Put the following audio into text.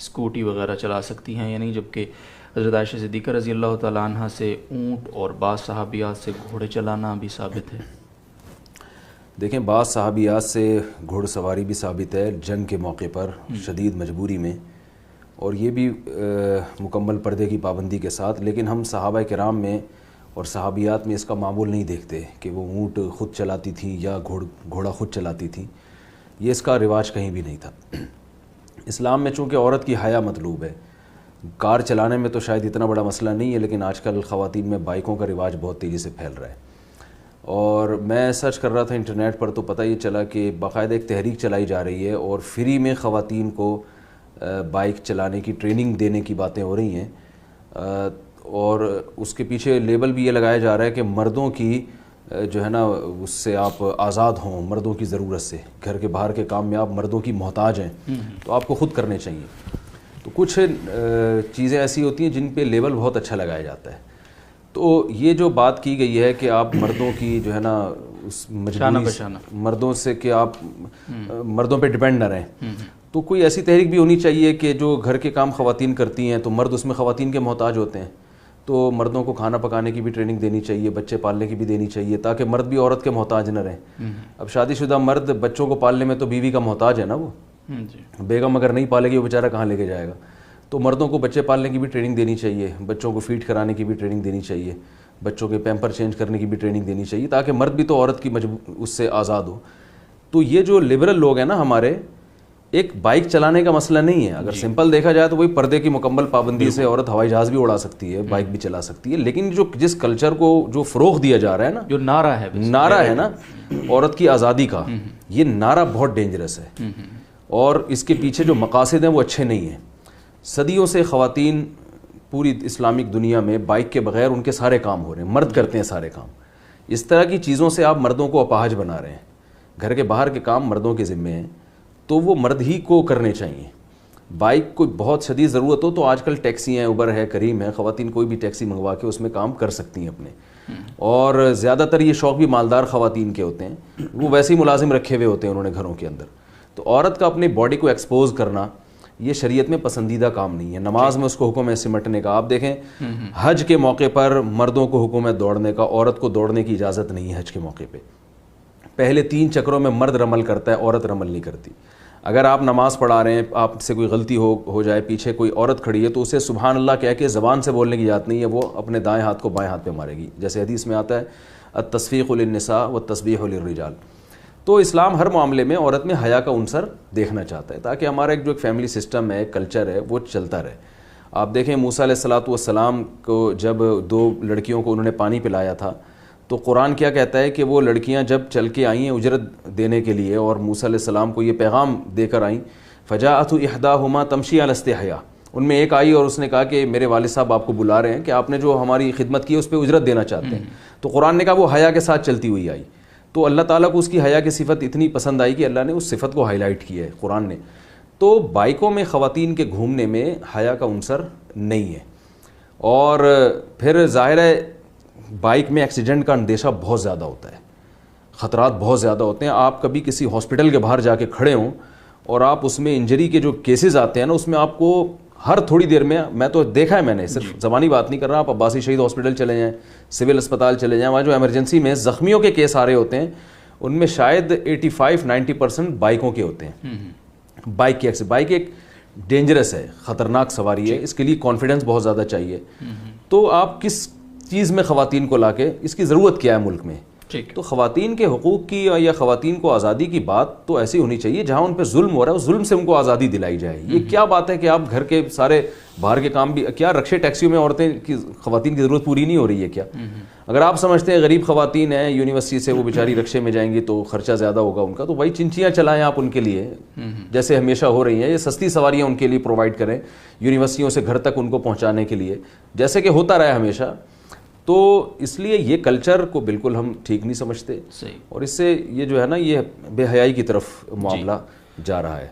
Scooty وغیرہ چلا سکتی ہیں یا نہیں، جبکہ حضرت عائشہ صدیقہ رضی اللہ تعالیٰ عنہ سے اونٹ اور بعض صحابیات سے گھوڑے چلانا بھی ثابت ہے؟ دیکھیں، بعض صحابیات سے گھوڑ سواری بھی ثابت ہے جنگ کے موقع پر شدید مجبوری میں، اور یہ بھی مکمل پردے کی پابندی کے ساتھ، لیکن ہم صحابہ کرام میں اور صحابیات میں اس کا معمول نہیں دیکھتے کہ وہ اونٹ خود چلاتی تھی یا گھوڑا خود چلاتی تھی. یہ اس کا رواج کہیں بھی نہیں تھا. اسلام میں چونکہ عورت کی حیا مطلوب ہے، کار چلانے میں تو شاید اتنا بڑا مسئلہ نہیں ہے، لیکن آج کل خواتین میں بائکوں کا رواج بہت تیزی سے پھیل رہا ہے. اور میں سرچ کر رہا تھا انٹرنیٹ پر تو پتہ یہ چلا کہ باقاعدہ ایک تحریک چلائی جا رہی ہے اور فری میں خواتین کو بائک چلانے کی ٹریننگ دینے کی باتیں ہو رہی ہیں، اور اس کے پیچھے لیبل بھی یہ لگایا جا رہا ہے کہ مردوں کی جو ہے نا اس سے آپ آزاد ہوں، مردوں کی ضرورت سے، گھر کے باہر کے کام میں آپ مردوں کی محتاج ہیں تو آپ کو خود کرنے چاہیے. تو کچھ چیزیں ایسی ہوتی ہیں جن پہ لیبل بہت اچھا لگایا جاتا ہے. تو یہ جو بات کی گئی ہے کہ آپ مردوں کی جو ہے نا اس مجبوری مردوں سے کہ آپ مردوں پہ ڈیپینڈ نہ رہیں، تو کوئی ایسی تحریک بھی ہونی چاہیے کہ جو گھر کے کام خواتین کرتی ہیں تو مرد اس میں خواتین کے محتاج ہوتے ہیں، تو مردوں کو کھانا پکانے کی بھی ٹریننگ دینی چاہیے، بچے پالنے کی بھی دینی چاہیے، تاکہ مرد بھی عورت کے محتاج نہ رہیں. اب شادی شدہ مرد بچوں کو پالنے میں تو بیوی کا محتاج ہے نا، وہ بیگم اگر نہیں پالے گی وہ بیچارہ کہاں لے کے جائے گا. تو مردوں کو بچے پالنے کی بھی ٹریننگ دینی چاہیے، بچوں کو فیڈ کرانے کی بھی ٹریننگ دینی چاہیے، بچوں کے پیمپر چینج کرنے کی بھی ٹریننگ دینی چاہیے، تاکہ مرد بھی تو عورت کی اس سے آزاد ہو. تو یہ جو لبرل لوگ ہیں نا ہمارے، ایک بائک چلانے کا مسئلہ نہیں ہے. اگر سمپل دیکھا جائے تو وہی پردے کی مکمل پابندی سے عورت ہوائی جہاز بھی اڑا سکتی ہے، بائک بھی چلا سکتی ہے. لیکن جس کلچر کو جو فروغ دیا جا رہا ہے نا، جو نعرہ ہے نا عورت کی آزادی کا، یہ نعرہ بہت ڈینجرس ہے، اور اس کے پیچھے جو مقاصد ہیں وہ اچھے نہیں ہیں. صدیوں سے خواتین پوری اسلامک دنیا میں بائک کے بغیر ان کے سارے کام ہو رہے ہیں، مرد کرتے ہیں سارے کام. اس طرح کی چیزوں سے آپ مردوں کو اپاہج بنا رہے ہیں. گھر کے باہر کے کام مردوں کے ذمے ہیں تو وہ مرد ہی کو کرنے چاہیے. بائک کو بہت شدید ضرورت ہو تو آج کل ٹیکسی ہیں، اوبر ہے، کریم ہے، خواتین کوئی بھی ٹیکسی منگوا کے اس میں کام کر سکتی ہیں اپنے. اور زیادہ تر یہ شوق بھی مالدار خواتین کے ہوتے ہیں، وہ ویسے ہی ملازم رکھے ہوئے ہوتے ہیں انہوں نے گھروں کے اندر. تو عورت کا اپنی باڈی کو ایکسپوز کرنا یہ شریعت میں پسندیدہ کام نہیں ہے. نماز میں اس کو حکم ہے سمٹنے کا. آپ دیکھیں حج کے موقع پر مردوں کو حکم ہے دوڑنے کا، عورت کو دوڑنے کی اجازت نہیں ہے حج کے موقع پہ. پہلے 3 چکروں میں مرد رمل کرتا ہے، عورت رمل نہیں کرتی. اگر آپ نماز پڑھا رہے ہیں، آپ سے کوئی غلطی ہو جائے، پیچھے کوئی عورت کھڑی ہے تو اسے سبحان اللہ کہہ کے زبان سے بولنے کی اجازت نہیں ہے، وہ اپنے دائیں ہاتھ کو بائیں ہاتھ پہ مارے گی، جیسے حدیث میں آتا ہے التصفیق للنساء والتسبیح للرجال. تو اسلام ہر معاملے میں عورت میں حیا کا عنصر دیکھنا چاہتا ہے، تاکہ ہمارا ایک فیملی سسٹم ہے، کلچر ہے، وہ چلتا رہے. آپ دیکھیں موسیٰ علیہ السلام کو جب 2 لڑکیوں کو انہوں نے پانی پلایا تھا تو قرآن کیا کہتا ہے کہ وہ لڑکیاں جب چل کے آئیں ہیں اجرت دینے کے لیے اور موسیٰ علیہ السلام کو یہ پیغام دے کر آئیں، فجاءت احداہما تمشی علی استحیاء، ان میں ایک آئی اور اس نے کہا کہ میرے والد صاحب آپ کو بلا رہے ہیں کہ آپ نے جو ہماری خدمت کی ہے اس پہ اجرت دینا چاہتے ہیں. تو قرآن نے کہا وہ حیا کے ساتھ چلتی ہوئی آئی. تو اللہ تعالیٰ کو اس کی حیا کی صفت اتنی پسند آئی کہ اللہ نے اس صفت کو ہائی لائٹ کیا ہے قرآن نے. تو بائکوں میں خواتین کے گھومنے میں حیا کا عنصر نہیں ہے. اور پھر ظاہر ہے بائک میں ایکسیڈنٹ کا اندیشہ بہت زیادہ ہوتا ہے، خطرات بہت زیادہ ہوتے ہیں. آپ کبھی کسی ہاسپٹل کے باہر جا کے کھڑے ہوں اور آپ اس میں انجری کے جو کیسز آتے ہیں نا، اس میں آپ کو ہر تھوڑی دیر میں تو دیکھا ہے میں نے، صرف زبانی بات نہیں کر رہا، آپ عباسی شہید ہاسپٹل چلے جائیں، سول اسپتال چلے جائیں، وہاں جو ایمرجنسی میں زخمیوں کے کیس آ رہے ہوتے ہیں ان میں شاید 85-90% بائکوں کے ہوتے ہیں. بائک ایک ڈینجرس ہے، خطرناک سواری ہے، اس کے لیے کانفیڈنس بہت زیادہ چاہیے. تو آپ کس چیز میں خواتین کو لا کے، اس کی ضرورت کیا ہے ملک میں؟ تو خواتین کے حقوق کی یا خواتین کو آزادی کی بات تو ایسی ہونی چاہیے جہاں ان پہ ظلم ہو رہا ہے اس ظلم سے ان کو آزادی دلائی جائے. یہ کیا بات ہے کہ آپ گھر کے سارے باہر کے کام بھی، کیا رکشے ٹیکسیوں میں عورتیں کی خواتین کی ضرورت پوری نہیں ہو رہی ہے کیا؟ اگر آپ سمجھتے ہیں غریب خواتین ہیں یونیورسٹی سے، وہ بیچاری رکشے میں جائیں گی تو خرچہ زیادہ ہوگا ان کا، تو وہی چنچیاں چلائیں آپ ان کے لیے جیسے ہمیشہ ہو رہی ہیں. یہ سستی سواریاں ان کے لیے پرووائڈ کریں یونیورسٹیوں سے گھر تک ان کو پہنچانے کے لیے، جیسے کہ ہوتا رہا ہے ہمیشہ. تو اس لیے یہ کلچر کو بالکل ہم ٹھیک نہیں سمجھتے، اور اس سے یہ جو ہے نا یہ بے حیائی کی طرف معاملہ جا رہا ہے.